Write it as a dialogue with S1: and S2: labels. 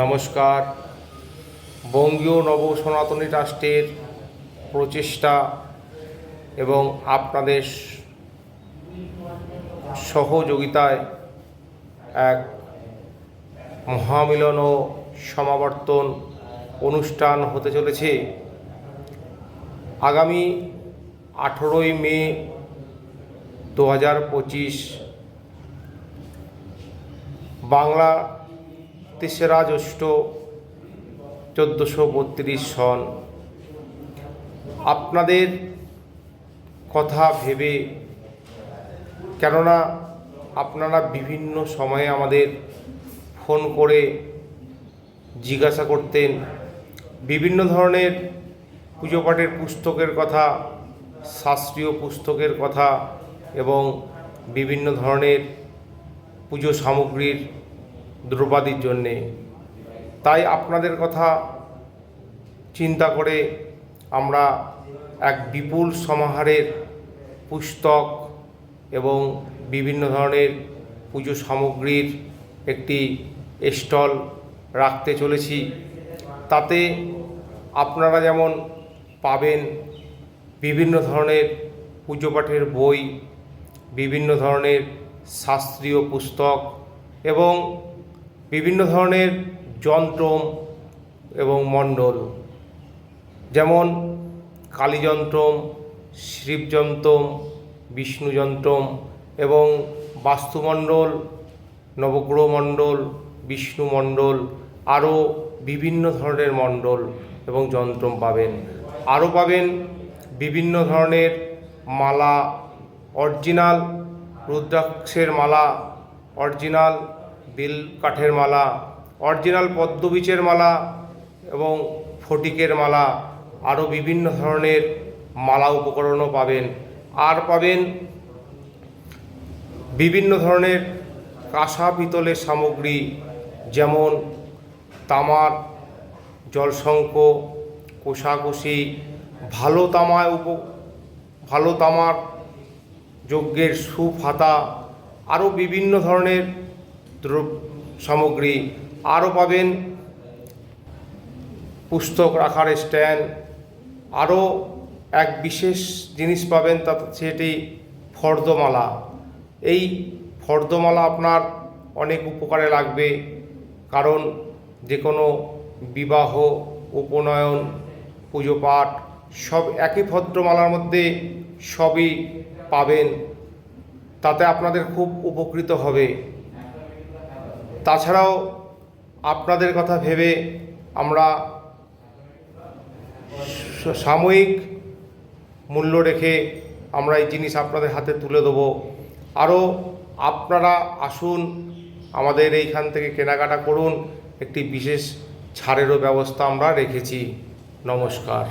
S1: নমস্কার। বঙ্গীয় নব সনাতনী ট্রাস্টের প্রচেষ্টা এবং আপনাদের সহযোগিতায় এক মহামিলন ও সমাবর্তন অনুষ্ঠান হতে চলেছে। আগামী 18ই মে 2025 বাংলা 3রা জ্যৈষ্ঠ 1432 সন। আপনাদের কথা ভেবে, কেননা আপনারা বিভিন্ন সময়ে আমাদের ফোন করে জিজ্ঞাসা করতেন বিভিন্ন ধরনের পুজো পাঠের পুস্তকের কথা, শাস্ত্রীয় পুস্তকের কথা এবং বিভিন্ন ধরনের পুজো সামগ্রীর দ্রব্যাদির জন্যে। তাই আপনাদের কথা চিন্তা করে আমরা এক বিপুল সমাহারের পুস্তক এবং বিভিন্ন ধরনের পুজো সামগ্রীর একটি স্টল রাখতে চলেছি। তাতে আপনারা যেমন পাবেন বিভিন্ন ধরনের পুজো পাঠের বই, বিভিন্ন ধরনের শাস্ত্রীয় পুস্তক এবং বিভিন্ন ধরনের যন্ত্রম এবং মণ্ডল, যেমন কালীযন্ত্রম, শিবযন্ত্রম, বিষ্ণুযন্ত্রম এবং বাস্তুমণ্ডল, নবগ্রহ মণ্ডল, বিষ্ণু মণ্ডল, আরও বিভিন্ন ধরনের মণ্ডল এবং যন্ত্রম পাবেন। আরও পাবেন বিভিন্ন ধরনের মালা, অরিজিনাল রুদ্রাক্ষের মালা, অরিজিনাল বেল কাঠের মালা, অরিজিনাল পদ্মবীজের মালা এবং ফটিকের মালা, আরও বিভিন্ন ধরনের মালা উপকরণও পাবেন। আর পাবেন বিভিন্ন ধরনের কাঁসা পিতলের সামগ্রী, যেমন তামার জলশঙ্খ, কোষাকুষি, ভালো তামার যজ্ঞের সুফাতা, আরও বিভিন্ন ধরনের সামগ্রী। আরও পাবেন পুস্তক রাখার স্ট্যান্ড। আরও এক বিশেষ জিনিস পাবেন, সেটি ফর্দমালা। এই ফর্দমালা আপনার অনেক উপকারে লাগবে, কারণ যে কোনো বিবাহ, উপনয়ন, পুজো পাঠ সব একই ফর্দমালার মধ্যে সবই পাবেন। তাতে আপনাদের খুব উপকৃত হবে। তাছাড়াও আপনাদের কথা ভেবে আমরা সাময়িক মূল্য রেখে আমরা এই জিনিস আপনাদের হাতে তুলে দেবো। আরও আপনারা আসুন, আমাদের এইখান থেকে কেনাকাটা করুন। একটি বিশেষ ছাড়েরও ব্যবস্থা আমরা রেখেছি। নমস্কার।